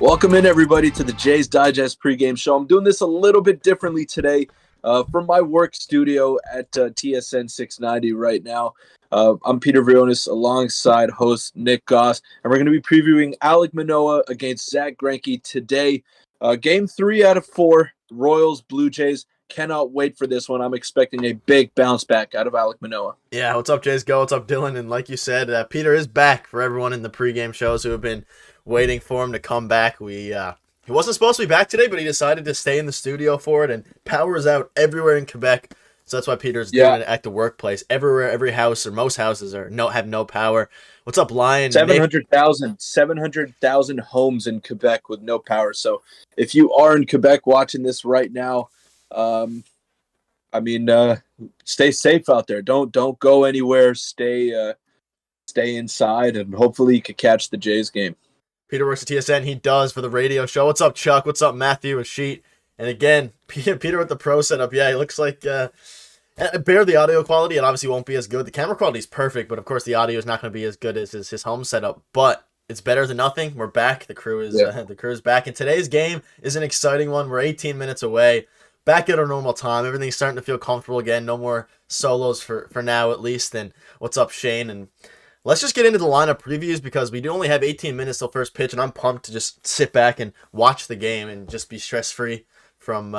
Welcome in, everybody, to the Jays Digest pregame show. I'm doing this a little bit differently today from my work studio at TSN 690 right now. I'm Peter Vryonis alongside host Nick Gosse, and we're going to be previewing Alek Manoah against Zack Greinke today. Game 3 out of 4, Royals, Blue Jays. Cannot wait for this one. I'm expecting a big bounce back out of Alek Manoah. Yeah, what's up, Jays? Go. What's up, Dylan? And like you said, Peter is back for everyone in the pregame shows who have been waiting for him to come back. He wasn't supposed to be back today, but he decided to stay in the studio for it, and power is out everywhere in Quebec. So that's why Peter's doing it at the workplace. Everywhere, every house or most houses have no power. What's up, Lion? 700,000 homes in Quebec with no power. So if you are in Quebec watching this right now, stay safe out there. Don't go anywhere. Stay inside, and hopefully you could catch the Jays game. Peter works at TSN. He does for the radio show. What's up, Chuck? What's up, Matthew? A sheet. And again, Peter with the pro setup. Yeah, he looks like bear the audio quality. It obviously won't be as good. The camera quality is perfect, but of course the audio is not going to be as good as his home setup. But it's better than nothing. We're back. The crew is back. And today's game is an exciting one. We're 18 minutes away. Back at our normal time. Everything's starting to feel comfortable again. No more solos for now, at least. And what's up, Shane? And let's just get into the lineup previews because we do only have 18 minutes till first pitch, and I'm pumped to just sit back and watch the game and just be stress-free from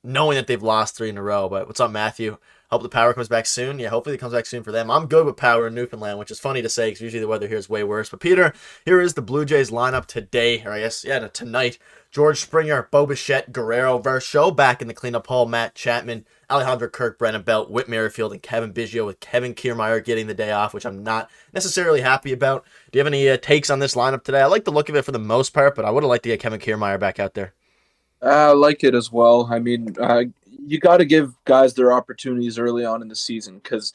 knowing that they've lost 3 in a row. But what's up, Matthew? Hope the power comes back soon. Yeah, hopefully it comes back soon for them. I'm good with power in Newfoundland, which is funny to say because usually the weather here is way worse. But Peter, here is the Blue Jays lineup today, or I guess, tonight. George Springer, Bo Bichette, Guerrero, Varsho back in the cleanup hole, Matt Chapman, Alejandro Kirk, Brennan Belt, Whit Merrifield, and Kevin Biggio, with Kevin Kiermaier getting the day off, which I'm not necessarily happy about. Do you have any takes on this lineup today? I like the look of it for the most part, but I would have liked to get Kevin Kiermaier back out there. I like it as well. I mean, you got to give guys their opportunities early on in the season because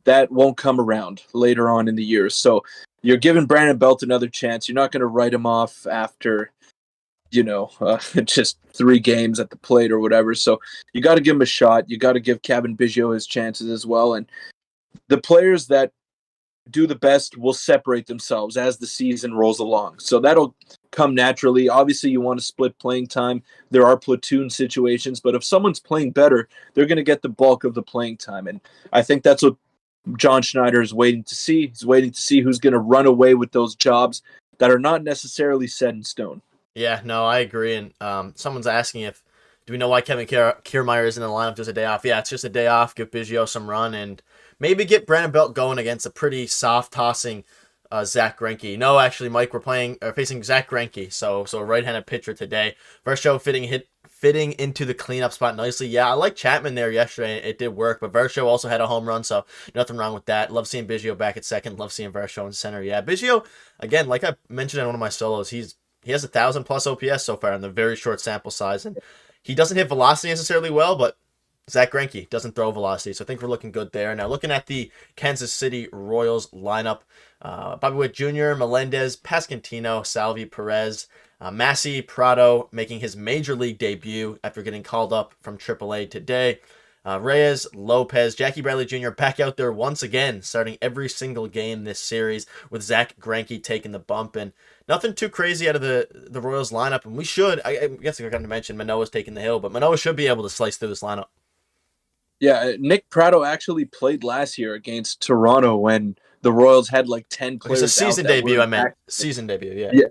that won't come around later on in the year. So you're giving Brandon Belt another chance. You're not going to write him off after, just 3 games at the plate or whatever. So you got to give him a shot. You got to give Kevin Biggio his chances as well. And the players that do the best will separate themselves as the season rolls along. So that'll come naturally. Obviously, you want to split playing time. There are platoon situations, but if someone's playing better, they're going to get the bulk of the playing time. And I think that's what John Schneider is waiting to see. He's waiting to see who's going to run away with those jobs that are not necessarily set in stone. Yeah, no, I agree. And someone's asking do we know why Kevin Kiermaier isn't in the lineup just a day off? Yeah, it's just a day off. Give Biggio some run and maybe get Brandon Belt going against a pretty soft-tossing Zack Greinke. No, actually, Mike, we're facing Zack Greinke, so a right-handed pitcher today. Varsho fitting into the cleanup spot nicely. Yeah, I like Chapman there yesterday. It did work, but Varsho also had a home run, so nothing wrong with that. Love seeing Biggio back at second. Love seeing Varsho in center. Yeah, Biggio, again, like I mentioned in one of my solos, he has 1,000+ OPS so far in the very short sample size, and he doesn't hit velocity necessarily well, but Zack Greinke doesn't throw velocity, so I think we're looking good there. Now, looking at the Kansas City Royals lineup, Bobby Witt Jr., Melendez, Pasquantino, Salvi, Perez, Massey, Prado making his major league debut after getting called up from AAA today. Reyes, Lopez, Jackie Bradley Jr. back out there once again, starting every single game this series with Zack Greinke taking the bump. And nothing too crazy out of the Royals lineup. And we should, I guess I forgot to mention, Manoah's taking the hill, but Manoah should be able to slice through this lineup. Yeah, Nick Prado actually played last year against Toronto when the Royals had like 10 players. It's a season debut, I meant. Season debut, yeah.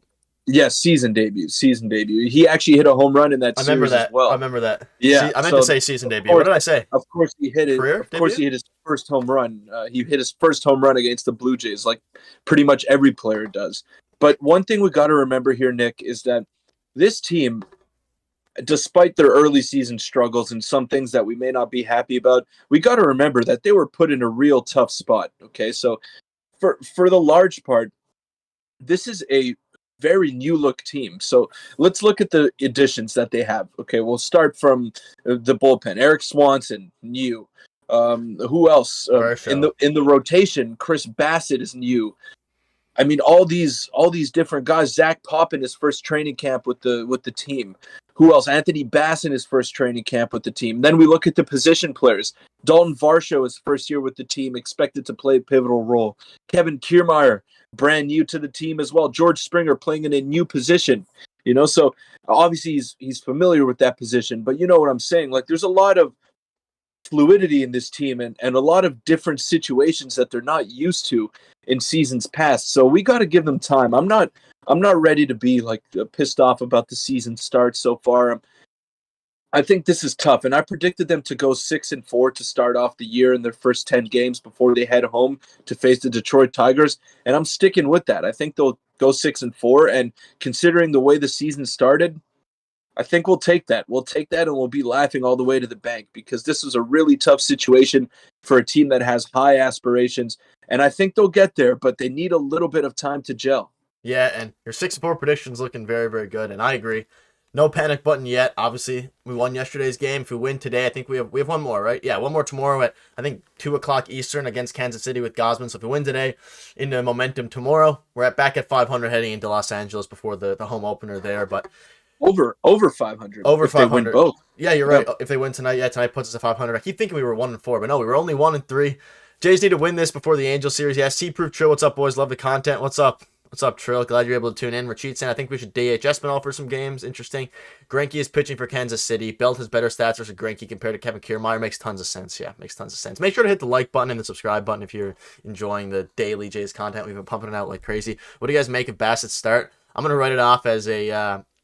Yeah, season debut. He actually hit a home run in that series as well. I remember that. Yeah, I meant to say season debut. What did I say? Of course he hit it. Career of course he hit his first home run. He hit his first home run against the Blue Jays, like pretty much every player does. But one thing we got to remember here, Nick, is that this team, despite their early season struggles and some things that we may not be happy about, we got to remember that they were put in a real tough spot. Okay, so for the large part, this is a very new look team. So let's look at the additions that they have. Okay, we'll start from the bullpen. Eric Swanson, new. Who else in the rotation? Chris Bassett is new. I mean, all these different guys. Zach Pop in his first training camp with the team. Who else? Anthony Bass in his first training camp with the team. Then we look at the position players. Dalton Varsho, his first year with the team, expected to play a pivotal role. Kevin Kiermaier, brand new to the team as well. George Springer playing in a new position. So obviously he's familiar with that position, but you know what I'm saying? Like there's a lot of fluidity in this team and a lot of different situations that they're not used to in seasons past. So we got to give them time. I'm not ready to be like pissed off about the season start so far. I think this is tough, and I predicted them to go 6-4 to start off the year in their first 10 games before they head home to face the Detroit Tigers, and I'm sticking with that. I think they'll go 6-4, and considering the way the season started, I think we'll take that. We'll take that, and we'll be laughing all the way to the bank because this was a really tough situation for a team that has high aspirations, and I think they'll get there, but they need a little bit of time to gel. Yeah, and your 6-4 prediction's looking very, very good, and I agree. No panic button yet. Obviously, we won yesterday's game. If we win today, I think we have one more, right? Yeah, one more tomorrow at I think 2:00 Eastern against Kansas City with Gosman. So if we win today, into momentum tomorrow, we're back at 500 heading into Los Angeles before the home opener there. But Over 500 over if they 500. win both. Yeah, you're right. If they win tonight, tonight puts us at 500. I keep thinking we were 1-4, but no, we were only 1-3. Jays need to win this before the Angels series. Yeah, C-Proof Trill, what's up, boys? Love the content. What's up? What's up, Trill? Glad you're able to tune in. Rachid saying, I think we should DH Espinal for some games. Interesting. Greinke is pitching for Kansas City. Belt has better stats versus Greinke compared to Kevin Kiermaier. Makes tons of sense. Yeah, makes tons of sense. Make sure to hit the like button and the subscribe button if you're enjoying the daily Jays content. We've been pumping it out like crazy. What do you guys make of Bassett's start? I'm going to write it off as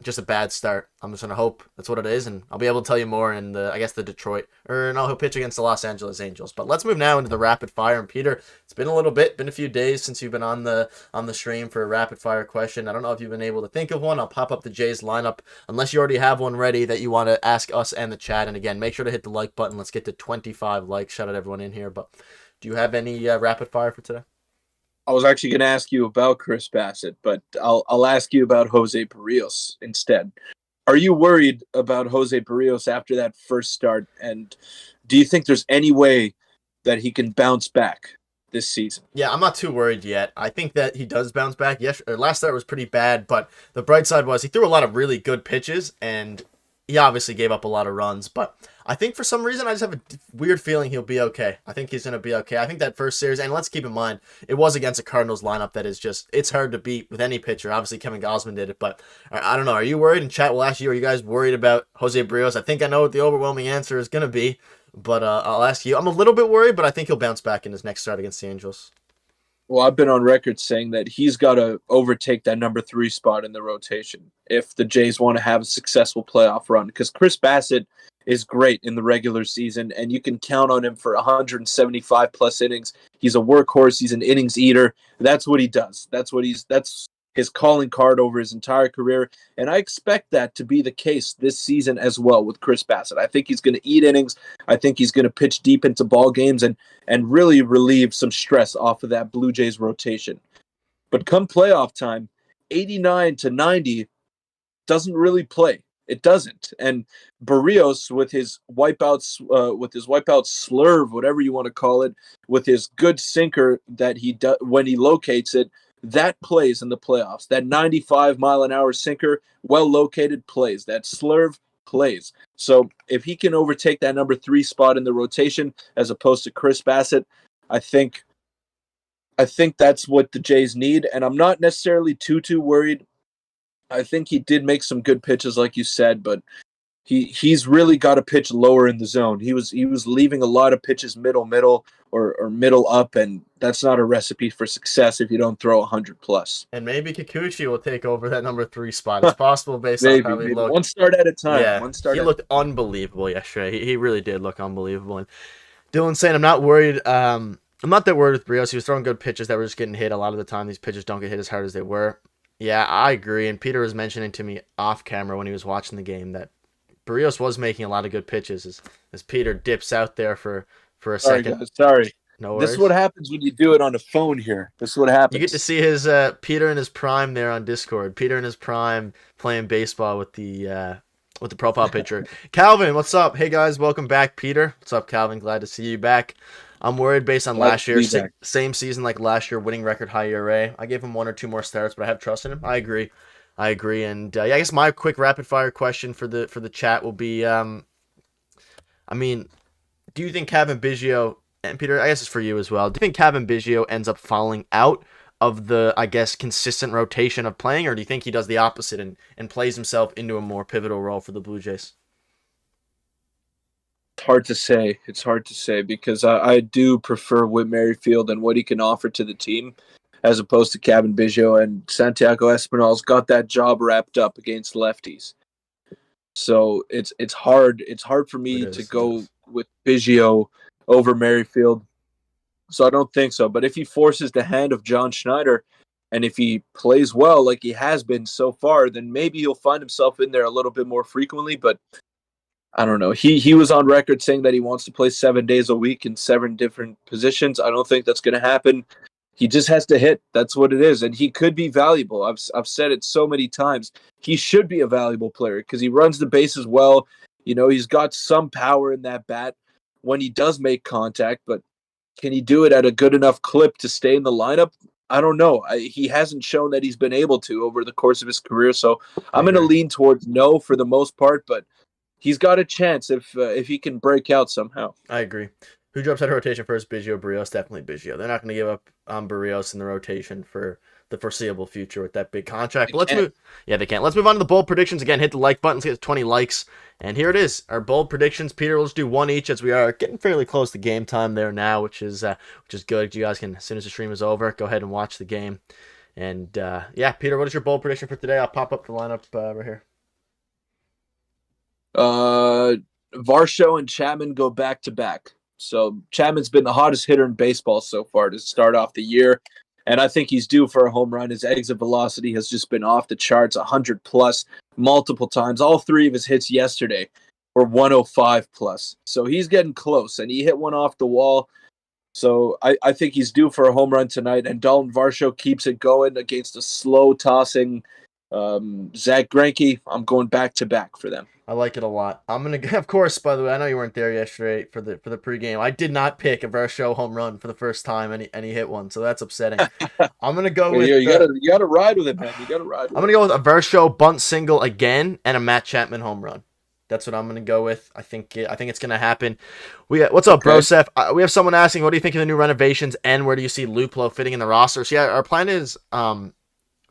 just a bad start. I'm just going to hope that's what it is, and I'll be able to tell you more in the Detroit, or no, he'll pitch against the Los Angeles Angels. But let's move now into the rapid fire. And Peter, it's been a few days since you've been on the stream for a rapid fire question. I don't know if you've been able to think of one. I'll pop up the Jays lineup unless you already have one ready that you want to ask us and the chat. And again, make sure to hit the like button. Let's get to 25 likes. Shout out everyone in here. But do you have any rapid fire for today? I was actually going to ask you about Chris Bassett, but I'll ask you about Jose Barrios instead. Are you worried about Jose Barrios after that first start? And do you think there's any way that he can bounce back this season? Yeah, I'm not too worried yet. I think that he does bounce back. Yes, last start was pretty bad, but the bright side was he threw a lot of really good pitches, and he obviously gave up a lot of runs, but I think for some reason I just have a weird feeling he'll be okay. I think he's going to be okay. I think that first series, and let's keep in mind, it was against a Cardinals lineup that is just, it's hard to beat with any pitcher. Obviously, Kevin Gausman did it, but I don't know. Are you worried? In chat, we'll ask you, are you guys worried about Jose Barrios? I think I know what the overwhelming answer is going to be, but I'll ask you. I'm a little bit worried, but I think he'll bounce back in his next start against the Angels. Well, I've been on record saying that he's got to overtake that number 3 spot in the rotation if the Jays want to have a successful playoff run, because Chris Bassett is great in the regular season, and you can count on him for 175 plus innings. He's a workhorse. He's an innings eater. That's what he does. That's his calling card over his entire career, and I expect that to be the case this season as well with Chris Bassett. I think he's going to eat innings. I think he's going to pitch deep into ball games and really relieve some stress off of that Blue Jays rotation. But come playoff time, 89 to 90 doesn't really play. It doesn't. And Barrios, with his wipeout slurve, whatever you want to call it, with his good sinker that he does when he locates it, that plays in the playoffs. That 95-mile-an-hour sinker, well located, plays. That slurve plays. So if he can overtake that number 3 spot in the rotation as opposed to Chris Bassett, I think that's what the Jays need. And I'm not necessarily too worried. I think he did make some good pitches, like you said, but he's really got to pitch lower in the zone. He was leaving a lot of pitches middle or middle up, and that's not a recipe for success if you don't throw 100 plus. And maybe Kikuchi will take over that number 3 spot. It's possible based on how he looked. One start at a time. Yeah, he looked unbelievable yesterday. He really did look unbelievable. And Dylan's saying, I'm not worried. I'm not that worried with Barrios. He was throwing good pitches that were just getting hit. A lot of the time, these pitches don't get hit as hard as they were. Yeah, I agree. And Peter was mentioning to me off camera when he was watching the game that Barrios was making a lot of good pitches as Peter dips out there for a second. Guys, sorry. No worries. This is what happens when you do it on a phone here. This is what happens. You get to see his Peter in his prime there on Discord. Peter in his prime playing baseball with the profile picture. Calvin, what's up? Hey guys, welcome back. Peter, what's up, Calvin? Glad to see you back. I'm worried based on last year, same season like last year, winning record high ERA. I gave him 1 or 2 more starts, but I have trust in him. I agree. And I guess my quick rapid fire question for the chat will be, do you think Kevin Biggio, and Peter, I guess it's for you as well, do you think Kevin Biggio ends up falling out of the, I guess, consistent rotation of playing, or do you think he does the opposite and plays himself into a more pivotal role for the Blue Jays? It's hard to say. It's hard to say because I do prefer Whit Merrifield and what he can offer to the team as opposed to Kevin Biggio, and Santiago Espinal's got that job wrapped up against lefties. So it's hard. It's hard for me to go with Biggio over Merrifield. So I don't think so. But if he forces the hand of John Schneider, and if he plays well like he has been so far, then maybe he'll find himself in there a little bit more frequently. But I don't know. He was on record saying that he wants to play 7 days a week in 7 different positions. I don't think that's going to happen. He just has to hit. That's what it is, and he could be valuable. I've said it so many times. He should be a valuable player because he runs the bases well. You know, he's got some power in that bat when he does make contact, but can he do it at a good enough clip to stay in the lineup? I don't know. He hasn't shown that he's been able to over the course of his career, so I'm going to lean towards no for the most part, but he's got a chance if he can break out somehow. I agree. Who drops out of rotation first? Biggio, Barrios? Definitely Biggio. They're not going to give up on Barrios in the rotation for the foreseeable future with that big contract. But let's move. Yeah, they can't. Let's move on to the bold predictions. Again, hit the like button. Let's get 20 likes. And here it is. Our bold predictions. Peter, we'll just do one each as we are getting fairly close to game time there now, which is good. You guys can, as soon as the stream is over, go ahead and watch the game. And yeah, Peter, what is your bold prediction for today? I'll pop up the lineup right here. Varsho and Chapman go back to back. So Chapman's been the hottest hitter in baseball so far to start off the year, and I think he's due for a home run. His exit velocity has just been off the charts, 100 plus multiple times. All 3 of his hits yesterday were 105 plus. So he's getting close, and he hit one off the wall. So I think he's due for a home run tonight, and Dalton Varsho keeps it going against a slow tossing Zach Greinke. I'm going back to back for them. I like it a lot. I'm gonna, of course. By the way, I know you weren't there yesterday for the pregame. I did not pick a Varsho home run for the first time, and he hit one, so that's upsetting. I'm gonna go with you gotta ride with it, man. You gotta ride. I'm gonna go with a Varsho bunt single again and a Matt Chapman home run. That's what I'm gonna go with. I think it's gonna happen. What's up, bro, Seth? We have someone asking, what do you think of the new renovations, and where do you see Luplo fitting in the roster? So yeah, our plan is the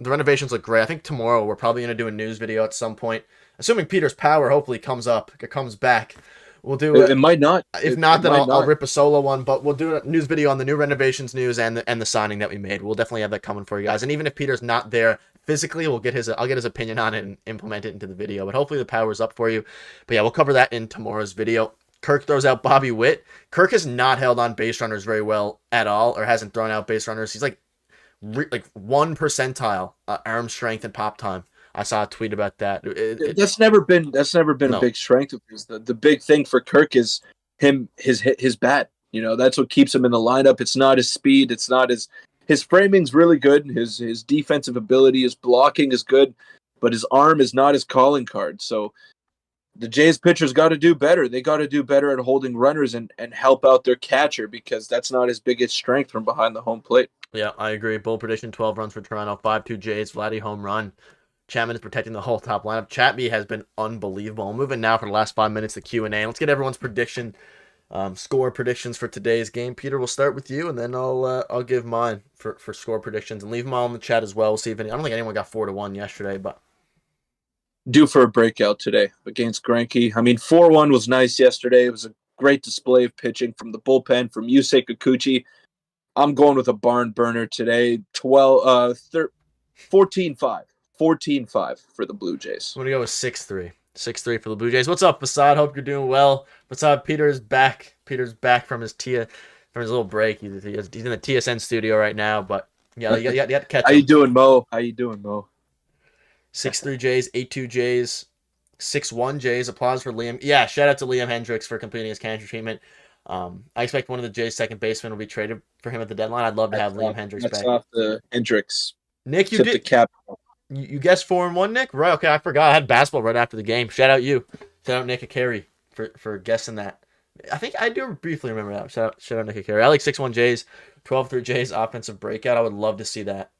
renovations look great. I think tomorrow we're probably gonna do a news video at some point. Assuming Peter's power hopefully comes back. We'll do it. It might not. If not, then I'll rip a solo one. But we'll do a news video on the new renovations news and the signing that we made. We'll definitely have that coming for you guys. And even if Peter's not there physically, I'll get his opinion on it and implement it into the video. But hopefully the power's up for you. But yeah, we'll cover that in tomorrow's video. Kirk throws out Bobby Witt. Kirk has not held on base runners very well at all, or hasn't thrown out base runners. He's like 1 percentile arm strength and pop time. I saw a tweet about that. That's never been a big strength of his. The big thing for Kirk is his bat. You know, that's what keeps him in the lineup. It's not his speed. It's not his framing's really good. His defensive ability, his blocking is good, but his arm is not his calling card. So the Jays pitchers got to do better. They got to do better at holding runners and help out their catcher, because that's not his biggest strength from behind the home plate. Yeah, I agree. Bold prediction: 12 runs for Toronto, 5-2 Jays. Vladdy home run. Chapman is protecting the whole top lineup. Chatby has been unbelievable. I'm moving now for the last 5 minutes to Q&A. Let's get everyone's score predictions for today's game. Peter, we'll start with you, and then I'll give mine for score predictions, and leave them all in the chat as well. We'll see if I don't think anyone got 4-1 yesterday, but due for a breakout today against Greinke. I mean, 4-1 was nice yesterday. It was a great display of pitching from the bullpen from Yusei Kikuchi. I'm going with a barn burner today. 14-5. 14-5 for the Blue Jays. I'm going to go with 6-3. 6-3 for the Blue Jays. What's up, Fasad? Hope you're doing well. Fasad, Peter's back. Peter's back from his little break. He's in the TSN studio right now, but yeah, you got to catch him. How you doing, Mo? 6-3 Jays, 8-2 Jays, 6-1 Jays. Applause for Liam. Yeah, shout out to Liam Hendricks for completing his cancer treatment. I expect one of the Jays' second basemen will be traded for him at the deadline. I'd love to have Liam Hendricks back. That's off the Hendricks. Nick, you did. The cap. You guessed 4-1, Nick? Right, okay, I forgot. I had basketball right after the game. Shout out you. Shout out Nick Akari for guessing that. I think I do briefly remember that. Shout out Nick Akari. I like 6-1 Jays, 12-3 Jays, offensive breakout. I would love to see that.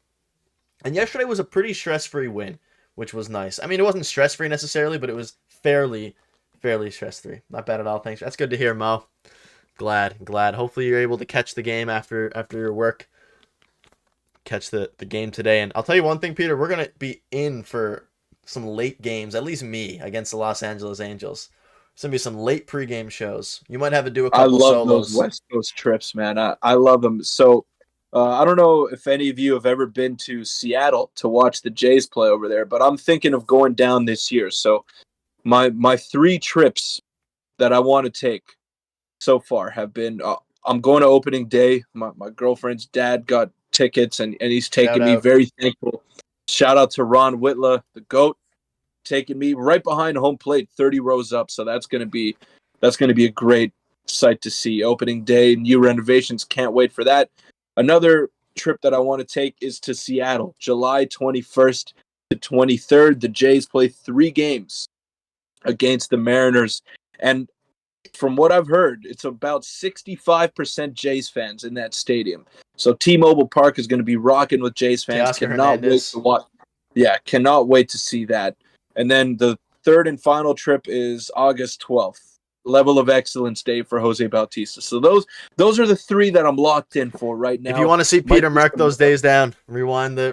And yesterday was a pretty stress-free win, which was nice. I mean, it wasn't stress-free necessarily, but it was fairly stress-free. Not bad at all, thanks. That's good to hear, Mo. Glad. Hopefully you're able to catch the game after your work. catch the game today. And I'll tell you one thing, Peter, we're gonna be in for some late games. At least me against the Los Angeles Angels. There's gonna be some late pregame shows. You might have to do a I couple love those solos. West Coast trips, man. I love them. So I don't know if any of you have ever been to Seattle to watch the Jays play over there, but I'm thinking of going down this year. So my three trips that I want to take so far have been I'm going to opening day. My girlfriend's dad got tickets and he's Shout taking me. out. Very thankful. Shout out to Ron Whitla, the GOAT, taking me right behind home plate, 30 rows up. So that's gonna be a great sight to see. Opening day, new renovations. Can't wait for that. Another trip that I want to take is to Seattle, July 21st to 23rd. The Jays play 3 games against the Mariners. And from what I've heard, it's about 65% Jays fans in that stadium. So T-Mobile Park is going to be rocking with Jays fans. Teoscar Cannot wait Hernandez. to watch. Yeah, cannot wait to see that. And then the third and final trip is August 12th. Level of Excellence Day for Jose Bautista. So those are the 3 that I'm locked in for right now. If you want to see Might Peter be mark some those more. days down, rewind the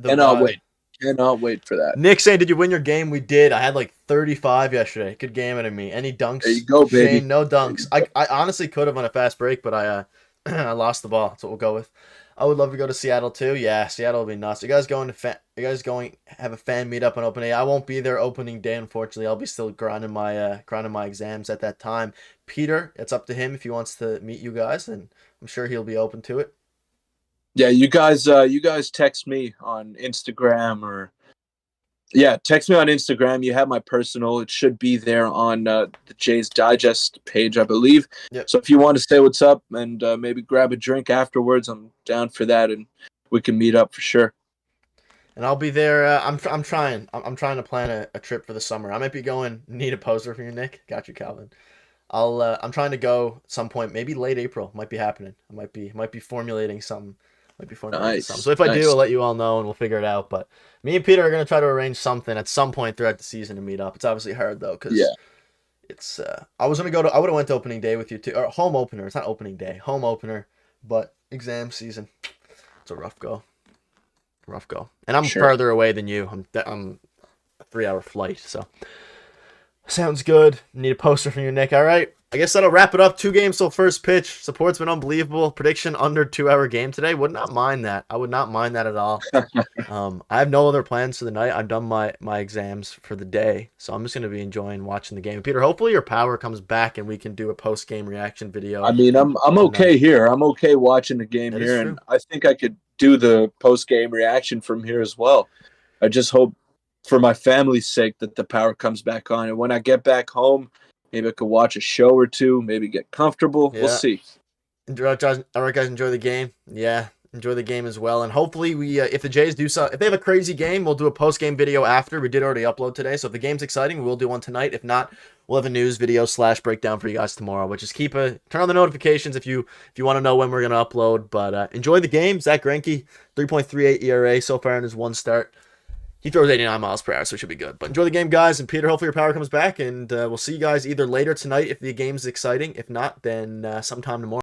Cannot VOD. wait. Cannot wait for that. Nick saying, "Did you win your game?" We did. I had like 35 yesterday. Good game out of me. Any dunks? There you go, baby. Shane, no dunks. I honestly could have on a fast break, but I I lost the ball. That's what we'll go with. I would love to go to Seattle too. Yeah, Seattle will be nuts. You guys going have a fan meetup on opening day? I won't be there opening day, unfortunately. I'll be still grinding my exams at that time. Peter, it's up to him if he wants to meet you guys, and I'm sure he'll be open to it. Yeah, you guys text me on Instagram or text me on Instagram. You have my personal. It should be there on the Jays Digest page, I believe. Yep. So if you want to say what's up and maybe grab a drink afterwards, I'm down for that, and we can meet up for sure. And I'll be there. I'm trying. I'm trying to plan a trip for the summer. I might be going. Need a poster for you, Nick. Got you, Calvin. I'm trying to go at some point. Maybe late April might be happening. I might be formulating something. Nice. So if I do, I'll let you all know and we'll figure it out. But me and Peter are gonna try to arrange something at some point throughout the season to meet up. It's obviously hard though, because it's. I would have went to opening day with you too, or home opener. It's not opening day, home opener, but exam season. It's a rough go. And I'm further away than you. I'm a 3-hour flight, so sounds good. Need a poster from you, Nick. All right. I guess that'll wrap it up. 2 games till first pitch. Support's been unbelievable. Prediction under 2-hour game today. Would not mind that. I would not mind that at all. I have no other plans for the night. I've done my exams for the day, so I'm just going to be enjoying watching the game. Peter, hopefully your power comes back and we can do a post-game reaction video. I mean, I'm okay here. I'm okay watching the game That is here, true. and I think I could do the post-game reaction from here as well. I just hope for my family's sake that the power comes back on, and when I get back home, maybe I could watch a show or two, maybe get comfortable. Yeah. We'll see. All right, guys, enjoy the game. Yeah, enjoy the game as well. And hopefully we, if the Jays do so, if they have a crazy game, we'll do a post-game video after. We did already upload today, so if the game's exciting, we'll do one tonight. If not, we'll have a news video / breakdown for you guys tomorrow. But just turn on the notifications if you want to know when we're gonna upload. But enjoy the game. Zach Greinke, 3.38 ERA so far in his 1 start. He throws 89 miles per hour, so it should be good. But enjoy the game, guys. And Peter, hopefully your power comes back. And we'll see you guys either later tonight if the game's exciting. If not, then sometime tomorrow.